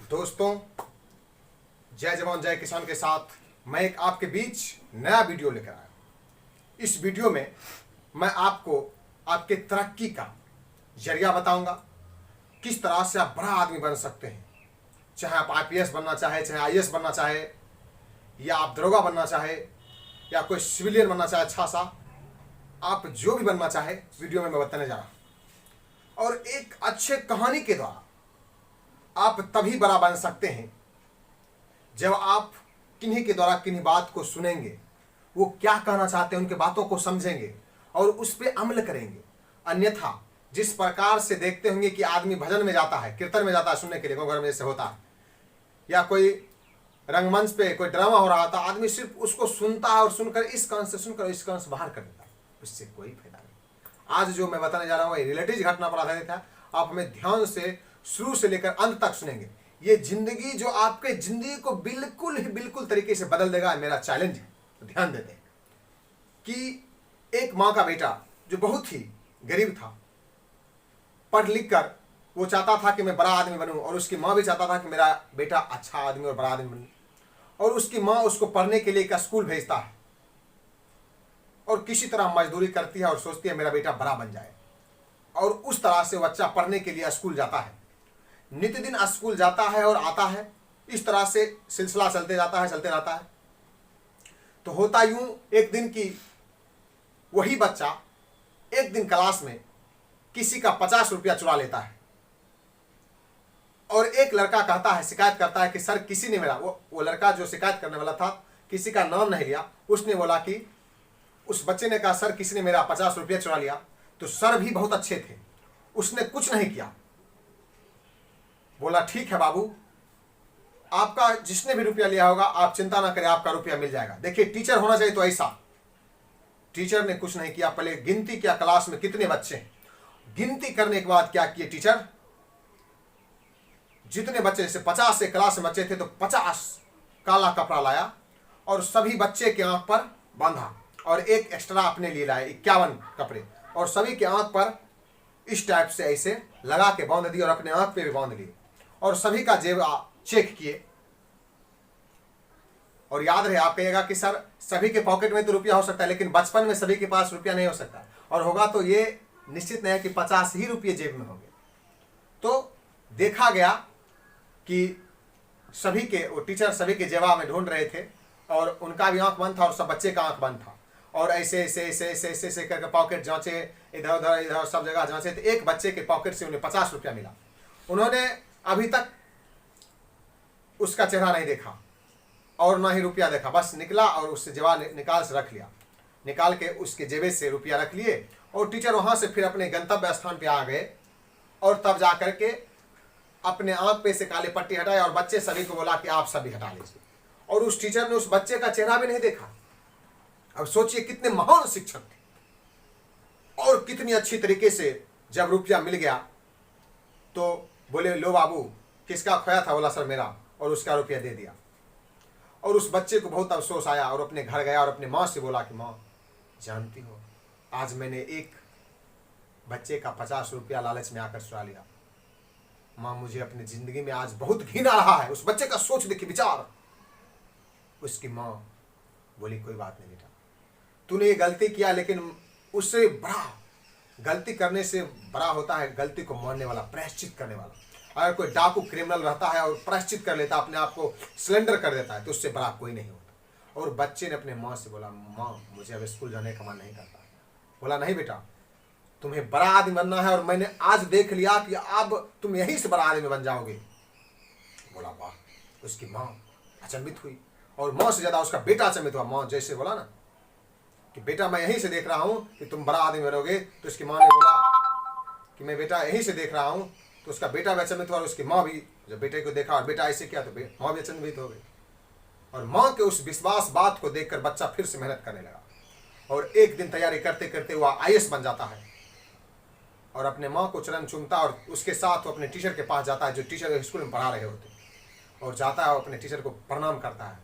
दोस्तों, जय जवान जय किसान के साथ मैं एक आपके बीच नया वीडियो लेकर आया। इस वीडियो में मैं आपको आपके तरक्की का जरिया बताऊंगा, किस तरह से आप बड़ा आदमी बन सकते हैं। चाहे आप आईपीएस बनना चाहे, चाहे आईएएस बनना चाहे, या आप दरोगा बनना चाहे, या कोई सिविलियन बनना चाहे, अच्छा सा आप जो भी बनना चाहे वीडियो में मैं बताने जा रहा हूँ। और एक अच्छे कहानी के द्वारा आप तभी बड़ा बन सकते हैं जब आप किन्हीं के द्वारा किन्हीं बात को सुनेंगे, वो क्या कहना चाहते हैं उनके बातों को समझेंगे और उस पर अमल करेंगे। अन्यथा जिस प्रकार से देखते होंगे कि आदमी भजन में जाता है, कीर्तन में जाता है सुनने के लिए, घर में जैसे होता है, या कोई रंगमंच पे कोई ड्रामा हो रहा था, आदमी सिर्फ उसको सुनता है और सुनकर इस कान से सुनकर इस कान से बाहर कर देता है, उससे कोई फायदा नहीं। आज जो मैं बताने जा रहा हूँ ये रिलेटिव घटना पर आधारित है। आप हमें ध्यान से शुरू से लेकर अंत तक सुनेंगे। ये जिंदगी जो आपके जिंदगी को बिल्कुल तरीके से बदल देगा, मेरा चैलेंज है। तो ध्यान देते हैं कि एक माँ का बेटा जो बहुत ही गरीब था, पढ़ लिख कर वो चाहता था कि मैं बड़ा आदमी बनूं, और उसकी माँ भी चाहता था कि मेरा बेटा अच्छा आदमी और बड़ा आदमी बने। और उसकी माँ उसको पढ़ने के लिए एक स्कूल भेजता है और किसी तरह मजदूरी करती है और सोचती है मेरा बेटा बड़ा बन जाए। और उस तरह से बच्चा पढ़ने के लिए स्कूल जाता है, नित्य दिन स्कूल जाता है और आता है। इस तरह से सिलसिला चलते रहता है। तो होता यूं एक दिन की वही बच्चा एक दिन क्लास में किसी का 50 रुपया चुरा लेता है, और एक लड़का कहता है, शिकायत करता है कि सर किसी ने मेरा, वो लड़का जो शिकायत करने वाला था किसी का नाम नहीं लिया, उसने बोला कि उस बच्चे ने कहा सर किसी ने मेरा 50 रुपया चुरा लिया। तो सर भी बहुत अच्छे थे, उसने कुछ नहीं किया, बोला ठीक है बाबू, आपका जिसने भी रुपया लिया होगा आप चिंता ना करें, आपका रुपया मिल जाएगा। देखिए टीचर होना चाहिए तो ऐसा। टीचर ने कुछ नहीं किया, पहले गिनती किया क्लास में कितने बच्चे हैं। गिनती करने के बाद क्या किए टीचर, जितने बच्चे, जैसे 50 से क्लास में बच्चे थे तो 50 काला कपड़ा लाया और सभी बच्चे के आंख पर बांधा, और एक एक्स्ट्रा अपने लिए लाया 51 कपड़े, और सभी के आंख पर इस टाइप से ऐसे लगा के बांध दिए और अपने आंख पे भी बांध लिए, और सभी का जेब चेक किए। और याद रहे, आप कहिएगा कि सर सभी के पॉकेट में तो रुपया हो सकता है, लेकिन बचपन में सभी के पास रुपया नहीं हो सकता, और होगा तो ये निश्चित नहीं है कि 50 ही रुपये जेब में होंगे। तो देखा गया कि सभी के, वो टीचर सभी के जेबा में ढूंढ रहे थे, और उनका भी आंख बंद था और सब बच्चे का आंख बंद था, और ऐसे ऐसे ऐसे ऐसे ऐसे ऐसे करके पॉकेट जांचे, इधर उधर सब जगह जांचे, तो एक बच्चे के पॉकेट से उन्हें 50 रुपया मिला। उन्होंने अभी तक उसका चेहरा नहीं देखा और ना ही रुपया देखा, बस निकला और उससे जेबा निकाल से रख लिया, निकाल के उसके जेबे से रुपया रख लिए, और टीचर वहां से फिर अपने गंतव्य स्थान पे आ गए, और तब जा करके अपने आंख पे से काली पट्टी हटाई और बच्चे सभी को बोला कि आप सभी हटा लीजिए। और उस टीचर ने उस बच्चे का चेहरा भी नहीं देखा। अब सोचिए कितने महान शिक्षक थे, और कितनी अच्छी तरीके से जब रुपया मिल गया तो बोले लो बाबू किसका खोया था, बोला सर मेरा, और उसका रुपया दे दिया। और उस बच्चे को बहुत अफसोस आया और अपने घर गया और अपने माँ से बोला कि माँ जानती हो आज मैंने एक बच्चे का 50 रुपया लालच में आकर चुरा लिया। माँ मुझे अपनी जिंदगी में आज बहुत घिन आ रहा है। उस बच्चे का सोच देखिए, विचार। उसकी माँ बोली कोई बात नहीं बेटा, तूने ये गलती किया, लेकिन उससे बड़ा गलती करने से बड़ा होता है गलती को मानने वाला, प्रायश्चित करने वाला। अगर कोई डाकू क्रिमिनल रहता है और प्रायश्चित कर लेता, अपने आप को सिलेंडर कर देता है, तो उससे बड़ा कोई नहीं होता। और बच्चे ने अपने माँ से बोला माँ मुझे अब स्कूल जाने का मन नहीं करता। बोला नहीं बेटा, तुम्हें बड़ा आदमी बनना है, और मैंने आज देख लिया कि अब तुम यहीं से बड़ा आदमी बन जाओगे। बोला वाह। उसकी माँ अचंभित हुई, और माँ से ज्यादा उसका बेटा अचंभित हुआ। माँ जैसे बोला ना कि बेटा मैं यहीं से देख रहा हूँ कि तुम बड़ा आदमी बनोगे, तो उसकी माँ ने बोला कि मैं बेटा यहीं से देख रहा हूँ, तो उसका बेटा भी अचंभित हुआ, और उसकी माँ भी जब बेटे को देखा और बेटा ऐसे किया तो माँ भी अचंभित हो गई। और माँ के उस विश्वास बात को देखकर बच्चा फिर से मेहनत करने लगा, और एक दिन तैयारी करते करते वह आईएएस बन जाता है, और अपने माँ को चरण चूमता, और उसके साथ वो अपने टीचर के पास जाता है जो टीचर स्कूल में पढ़ा रहे होते, और जाता है अपने टीचर को प्रणाम करता है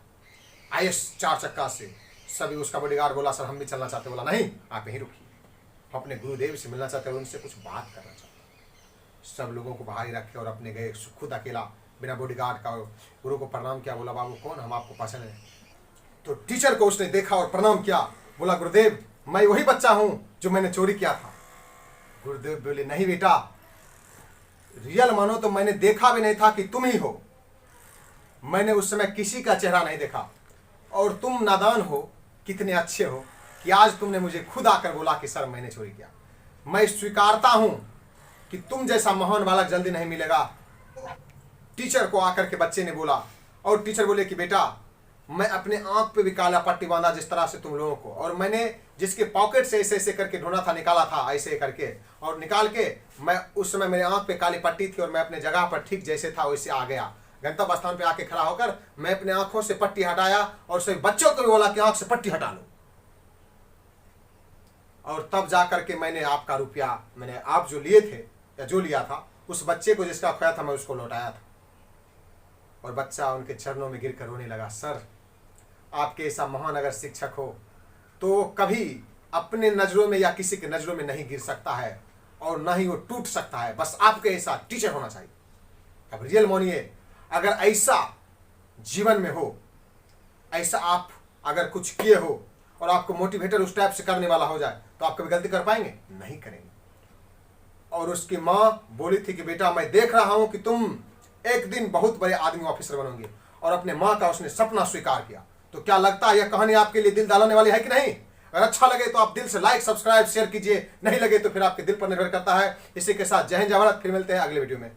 आईएएस 4 चक्का से। सभी उसका बॉडीगार्ड बोला सर हम भी चलना चाहते। बोला नहीं आप यहीं रुकिए, हम अपने गुरुदेव से मिलना चाहते हैं, उनसे कुछ बात करना चाहते हैं। सब लोगों को बाहर ही रखे और अपने गए, खुद अकेला बिना बॉडीगार्ड का। गुरु को प्रणाम किया, बोला बाबू कौन, हम आपको पसंद है। तो टीचर को उसने देखा और प्रणाम किया, बोला गुरुदेव मैं वही बच्चा हूं जो मैंने चोरी किया था। गुरुदेव बोले नहीं बेटा, रियल मानो तो मैंने देखा भी नहीं था कि तुम ही हो। मैंने उस समय किसी का चेहरा नहीं देखा, और तुम नादान हो, कितने अच्छे हो कि आज तुमने मुझे खुद आकर बोला कि सर मैंने चोरी किया। मैं स्वीकारता हूं कि तुम जैसा महान बालक जल्दी नहीं मिलेगा। टीचर को आकर के बच्चे ने बोला, और टीचर बोले कि बेटा मैं अपने आंख पे भी काला पट्टी बांधा जिस तरह से तुम लोगों को, और मैंने जिसके पॉकेट से ऐसे ऐसे करके ढूंढा था, निकाला था ऐसे करके, और निकाल के मैं उस समय मेरे आंख पे काली पट्टी थी और मैं अपने जगह पर ठीक जैसे था वैसे आ गया। गंतव्य स्थान पे आके खड़ा होकर मैं अपने आंखों से पट्टी हटाया और सभी बच्चों को भी बोला कि आंख से पट्टी हटा लो, और तब जाकर के मैंने आपका रुपया, मैंने आप जो लिए थे या जो लिया था, उस बच्चे को जिसका खोया था मैं उसको लौटाया था। और बच्चा उनके चरणों में गिरकर रोने लगा, सर आपके ऐसा महान अगर शिक्षक हो तो कभी अपने नजरों में या किसी के नजरों में नहीं गिर सकता है, और ना ही वो टूट सकता है, बस आपके ऐसा टीचर होना चाहिए। अब रियल मानिए, अगर ऐसा जीवन में हो, ऐसा आप अगर कुछ किए हो और आपको मोटिवेटर उस टाइप से करने वाला हो जाए तो आप कभी गलती कर पाएंगे? नहीं करेंगे। और उसकी माँ बोली थी कि बेटा मैं देख रहा हूं कि तुम एक दिन बहुत बड़े आदमी ऑफिसर बनोगे, और अपने माँ का उसने सपना स्वीकार किया। तो क्या लगता है यह कहानी आपके लिए दिल दहलाने वाली है कि नहीं? अगर अच्छा लगे तो आप दिल से लाइक सब्सक्राइब शेयर कीजिए, नहीं लगे तो फिर आपके दिल पर निर्भर करता है। इसी के साथ जय हिंद जय भारत, फिर मिलते हैं अगले वीडियो में।